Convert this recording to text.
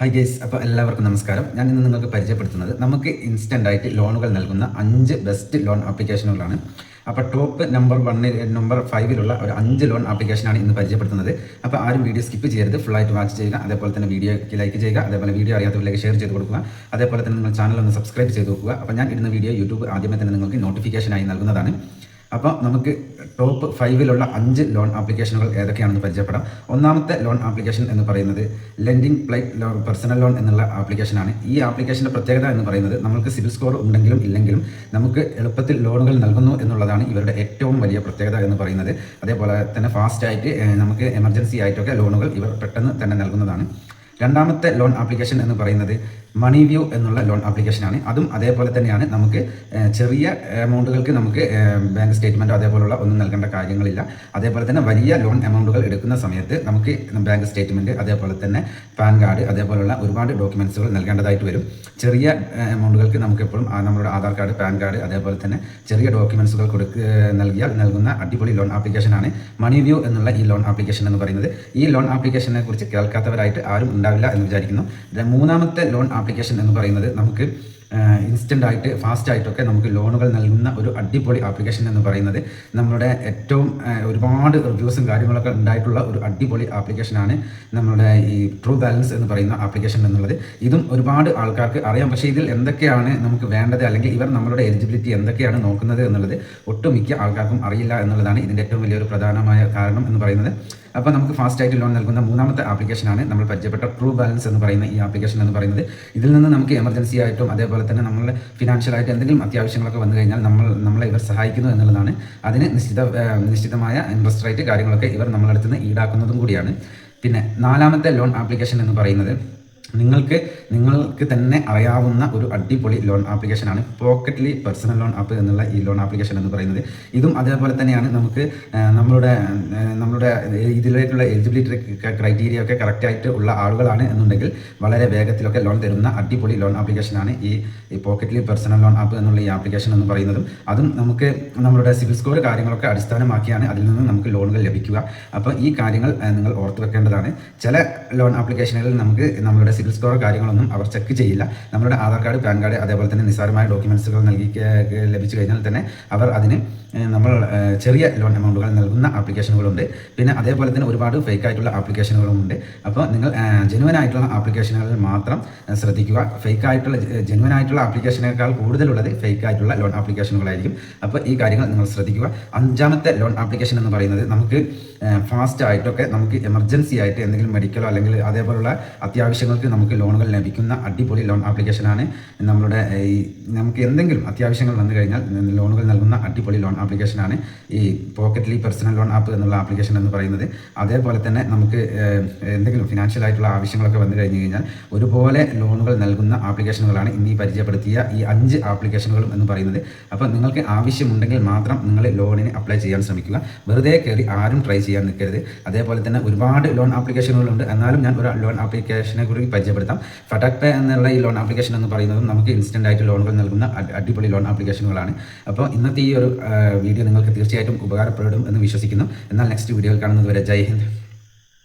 Hi guys, അപ്പോൾ എല്ലാവർക്കും നമസ്കാരം. ഞാൻ ഇന്ന് നിങ്ങൾക്ക് പരിചയപ്പെടുത്തുന്നത് നമുക്ക് ഇൻസ്റ്റൻ്റ് ആയിട്ട് ലോണുകൾ നൽകുന്ന 5 ബെസ്റ്റ് ലോൺ ആപ്ലിക്കേഷനുകളാണ്. അപ്പോൾ ടോപ്പ് നമ്പർ 5 ഒരു 5 ലോൺ ആപ്ലിക്കേഷനാണ് ഇന്ന് പരിചയപ്പെടുത്തുന്നത്. അപ്പോൾ ആരും വീഡിയോ സ്കിപ്പ് ചെയ്യരുത്, ഫുള്ളായിട്ട് വാച്ച് ചെയ്യുക. അതേപോലെ തന്നെ വീഡിയോയ്ക്ക് ലൈക്ക് ചെയ്യുക, അതേപോലെ വീഡിയോ അറിയാത്തവരിലേക്ക് ഷെയർ ചെയ്ത് കൊടുക്കുക. അതേപോലെ തന്നെ നിങ്ങൾ ചാനൽ ഒന്ന് സബ്സ്ക്രൈബ് ചെയ്ത് നോക്കുക. അപ്പോൾ ഞാൻ ഇടുന്ന വീഡിയോ യൂട്യൂബ് ആദ്യമേ തന്നെ നിങ്ങൾക്ക് നോട്ടിഫിക്കേഷനായി നൽകുന്നതാണ്. അപ്പോൾ നമുക്ക് ടോപ്പ് 5 5 ലോൺ ആപ്ലിക്കേഷനുകൾ ഏതൊക്കെയാണെന്ന് പരിചയപ്പെടാം. ഒന്നാമത്തെ ലോൺ ആപ്ലിക്കേഷൻ എന്ന് പറയുന്നത് lending plight loan personal loan എന്നുള്ള ആപ്ലിക്കേഷനാണ്. ഈ ആപ്ലിക്കേഷൻ്റെ പ്രത്യേകത എന്ന് പറയുന്നത് നമുക്ക് സിബിൽ സ്കോർ ഉണ്ടെങ്കിലും ഇല്ലെങ്കിലും നമുക്ക് എളുപ്പത്തിൽ ലോണുകൾ നൽകുന്നു എന്നുള്ളതാണ് ഇവരുടെ ഏറ്റവും വലിയ പ്രത്യേകത എന്ന് പറയുന്നത്. അതേപോലെ തന്നെ ഫാസ്റ്റായിട്ട് നമുക്ക് എമർജൻസി ആയിട്ടൊക്കെ ലോണുകൾ ഇവർ പെട്ടെന്ന് തന്നെ നൽകുന്നതാണ്. രണ്ടാമത്തെ ലോൺ ആപ്ലിക്കേഷൻ എന്ന് പറയുന്നത് മണി വ്യൂ എന്നുള്ള ലോൺ ആപ്ലിക്കേഷനാണ്. അതും അതേപോലെ തന്നെയാണ്. നമുക്ക് ചെറിയ എമൗണ്ടുകൾക്ക് നമുക്ക് ബാങ്ക് സ്റ്റേറ്റ്മെൻറ്റോ അതേപോലുള്ള ഒന്നും നൽകേണ്ട കാര്യങ്ങളില്ല. അതേപോലെ തന്നെ വലിയ ലോൺ എമൗണ്ടുകൾ എടുക്കുന്ന സമയത്ത് നമുക്ക് ബാങ്ക് സ്റ്റേറ്റ്മെൻറ്റ്, അതേപോലെ തന്നെ പാൻ കാർഡ്, അതേപോലുള്ള ഒരുപാട് ഡോക്യുമെൻറ്റ്സുകൾ നൽകേണ്ടതായിട്ട് വരും. ചെറിയ എമൗണ്ടുകൾക്ക് നമുക്ക് എപ്പോഴും നമ്മുടെ ആധാർ കാർഡ്, പാൻ കാർഡ്, അതേപോലെ തന്നെ ചെറിയ ഡോക്യുമെൻറ്റ്സുകൾ നൽകുന്ന അടിപൊളി ലോൺ ആപ്ലിക്കേഷനാണ് മണി വ്യൂ എന്നുള്ള ഈ ലോൺ ആപ്ലിക്കേഷൻ എന്ന് പറയുന്നത്. ഈ ലോൺ ആപ്ലിക്കേഷനെ കുറിച്ച് കേൾക്കാത്തവരായിട്ട് ആരും ഉണ്ടാവില്ല എന്ന് വിചാരിക്കുന്നു. മൂന്നാമത്തെ ലോൺ ആപ്ലിക്കേഷൻ എന്ന് പറയുന്നത് നമുക്ക് ഇൻസ്റ്റൻ്റ് ആയിട്ട് ഫാസ്റ്റ് ആയിട്ടൊക്കെ നമുക്ക് ലോണുകൾ നൽകുന്ന ഒരു അടിപൊളി ആപ്ലിക്കേഷൻ എന്ന് പറയുന്നത് നമ്മുടെ ഏറ്റവും ഒരുപാട് റിവ്യൂസും കാര്യങ്ങളൊക്കെ ഉണ്ടായിട്ടുള്ള ഒരു അടിപൊളി ആപ്ലിക്കേഷനാണ് നമ്മുടെ ഈ ട്രൂ ബാലൻസ് എന്ന് പറയുന്ന ആപ്ലിക്കേഷൻ എന്നുള്ളത്. ഇതും ഒരുപാട് ആൾക്കാർക്ക് അറിയാം. പക്ഷേ ഇതിൽ എന്തൊക്കെയാണ് നമുക്ക് വേണ്ടത്, അല്ലെങ്കിൽ ഇവർ നമ്മളുടെ എലിജിബിലിറ്റി എന്തൊക്കെയാണ് നോക്കുന്നത് എന്നുള്ളത് ഒട്ടുമിക്ക ആൾക്കാർക്കും അറിയില്ല എന്നുള്ളതാണ് ഇതിൻ്റെ ഏറ്റവും വലിയൊരു പ്രധാനമായ കാരണം എന്ന് പറയുന്നത്. അപ്പോൾ നമുക്ക് ഫാസ്റ്റായിട്ട് ലോൺ നൽകുന്ന മൂന്നാമത്തെ ആപ്ലിക്കേഷനാണ് നമ്മൾ പരിചയപ്പെട്ട ട്രൂ ബാലൻസ് എന്ന് പറയുന്ന ഈ ആപ്ലിക്കേഷൻ എന്ന് പറയുന്നത്. ഇതിൽ നിന്ന് നമുക്ക് എമർജൻസി ആയിട്ടും അതേപോലെ തന്നെ നമ്മളുടെ ഫിനാൻഷ്യലായിട്ട് എന്തെങ്കിലും അത്യാവശ്യങ്ങളൊക്കെ വന്നു കഴിഞ്ഞാൽ നമ്മളെ ഇവർ സഹായിക്കുന്നു എന്നുള്ളതാണ്. അതിന് നിശ്ചിതമായ ഇൻട്രസ്റ്റ് റേറ്റ് കാര്യങ്ങളൊക്കെ ഇവർ നമ്മളടുത്ത് നിന്ന് ഈടാക്കുന്നതും കൂടിയാണ്. പിന്നെ നാലാമത്തെ ലോൺ ആപ്ലിക്കേഷൻ എന്ന് പറയുന്നത് നിങ്ങൾക്ക് തന്നെ അറിയാവുന്ന ഒരു അടിപൊളി ലോൺ ആപ്ലിക്കേഷനാണ് പോക്കറ്റ്ലി പേഴ്സണൽ ലോൺ ആപ്പ് എന്നുള്ള ഈ ലോൺ ആപ്ലിക്കേഷൻ എന്ന് പറയുന്നത്. ഇതും അതേപോലെ തന്നെയാണ്. നമുക്ക് നമ്മളുടെ ഇതിലേക്കുള്ള എലിജിബിലിറ്റി ക്രൈറ്റീരിയ ഒക്കെ കറക്റ്റായിട്ട് ഉള്ള ആളുകളാണ് എന്നുണ്ടെങ്കിൽ വളരെ വേഗത്തിലൊക്കെ ലോൺ തരുന്ന അടിപൊളി ലോൺ ആപ്ലിക്കേഷനാണ് ഈ പോക്കറ്റ്ലി പേഴ്സണൽ ലോൺ ആപ്പ് എന്നുള്ള ഈ ആപ്ലിക്കേഷൻ എന്ന് പറയുന്നതും. അതും നമുക്ക് നമ്മളുടെ സിബിൽ സ്കോർ കാര്യങ്ങളൊക്കെ അടിസ്ഥാനമാക്കിയാണ് അതിൽ നിന്ന് നമുക്ക് ലോണുകൾ ലഭിക്കുക. അപ്പോൾ ഈ കാര്യങ്ങൾ നിങ്ങൾ ഓർത്ത് വെക്കേണ്ടതാണ്. ചില ലോൺ ആപ്ലിക്കേഷനുകളിൽ നമുക്ക് നമ്മളുടെ സിബിൽ സ്കോർ കാര്യങ്ങളൊന്നും അവർ ചെക്ക് ചെയ്യില്ല. നമ്മുടെ ആധാർ കാർഡ്, പാൻ കാർഡ്, അതേപോലെ തന്നെ നിസ്സാരമായ ഡോക്യുമെൻറ്റ്സുകൾ ലഭിച്ചു കഴിഞ്ഞാൽ തന്നെ അവർ അതിന് നമ്മൾ ചെറിയ ലോൺ എമൗണ്ടുകൾ നൽകുന്ന ആപ്ലിക്കേഷനുകളുണ്ട്. പിന്നെ അതേപോലെ തന്നെ ഒരുപാട് ഫേക്ക് ആയിട്ടുള്ള ആപ്ലിക്കേഷനുകളുമുണ്ട്. അപ്പോൾ നിങ്ങൾ ജെനുവൻ ആയിട്ടുള്ള ആപ്ലിക്കേഷനുകളിൽ മാത്രം ശ്രദ്ധിക്കുക. ജെനുവൻ ആയിട്ടുള്ള ആപ്ലിക്കേഷനേക്കാൾ കൂടുതലുള്ളത് ഫേക്ക് ആയിട്ടുള്ള ലോൺ ആപ്ലിക്കേഷനുകളായിരിക്കും. അപ്പോൾ ഈ കാര്യങ്ങൾ നിങ്ങൾ ശ്രദ്ധിക്കുക. അഞ്ചാമത്തെ ലോൺ ആപ്ലിക്കേഷൻ എന്ന് പറയുന്നത് നമുക്ക് ഫാസ്റ്റ് ആയിട്ടൊക്കെ നമുക്ക് എമർജൻസി ആയിട്ട് എന്തെങ്കിലും മെഡിക്കലോ അല്ലെങ്കിൽ അതേപോലുള്ള അത്യാവശ്യങ്ങൾക്ക് നമുക്ക് ലോണുകൾ ലഭിക്കുന്ന അടിപൊളി ലോൺ ആപ്ലിക്കേഷനാണ്. നമുക്ക് എന്തെങ്കിലും അത്യാവശ്യങ്ങൾ വന്നു കഴിഞ്ഞാൽ ലോണുകൾ നൽകുന്ന അടിപൊളി ലോൺ ആപ്ലിക്കേഷനാണ് ഈ പോക്കറ്റ്ലി പേഴ്സണൽ ലോൺ ആപ്പ് എന്നുള്ള ആപ്ലിക്കേഷൻ എന്ന് പറയുന്നത്. അതേപോലെ തന്നെ നമുക്ക് എന്തെങ്കിലും ഫിനാൻഷ്യൽ ആയിട്ടുള്ള ആവശ്യങ്ങളൊക്കെ വന്നു കഴിഞ്ഞു കഴിഞ്ഞാൽ ഒരുപോലെ ലോണുകൾ നൽകുന്ന ആപ്ലിക്കേഷനുകളാണ് ഇന്നീ പരിചയപ്പെടുത്തിയ ഈ 5 ആപ്ലിക്കേഷനുകളും എന്ന് പറയുന്നത്. അപ്പോൾ നിങ്ങൾക്ക് ആവശ്യമുണ്ടെങ്കിൽ മാത്രം നിങ്ങൾ ലോണിന് അപ്ലൈ ചെയ്യാൻ ശ്രമിക്കുക. വെറുതെ കയറി ആരും ട്രൈ ചെയ്യാൻ നിൽക്കരുത്. അതേപോലെ തന്നെ ഒരുപാട് ലോൺ ആപ്ലിക്കേഷനുകളുണ്ട്. എന്നാലും ഞാൻ ഒരു ലോൺ ആപ്ലിക്കേഷനെ കുറിച്ച് പരിചയപ്പെടുത്താം. ഫടാക് പേ എന്നുള്ള ഈ ലോൺ ആപ്ലിക്കേഷൻ എന്ന് പറയുന്നതും നമുക്ക് ഇൻസ്റ്റൻ്റ് ആയിട്ട് ലോണുകൾ നൽകുന്ന അടിപൊളി ലോൺ ആപ്ലിക്കേഷനുകളാണ്. അപ്പോൾ ഇന്നത്തെ ഈ ഒരു വീഡിയോ നിങ്ങൾക്ക് തീർച്ചയായിട്ടും ഉപകാരപ്പെടും എന്ന് വിശ്വസിക്കുന്നു. എന്നാൽ നെക്സ്റ്റ് വീഡിയോയിൽ കാണുന്നത് വരെ ജയ് ഹിന്ദ്.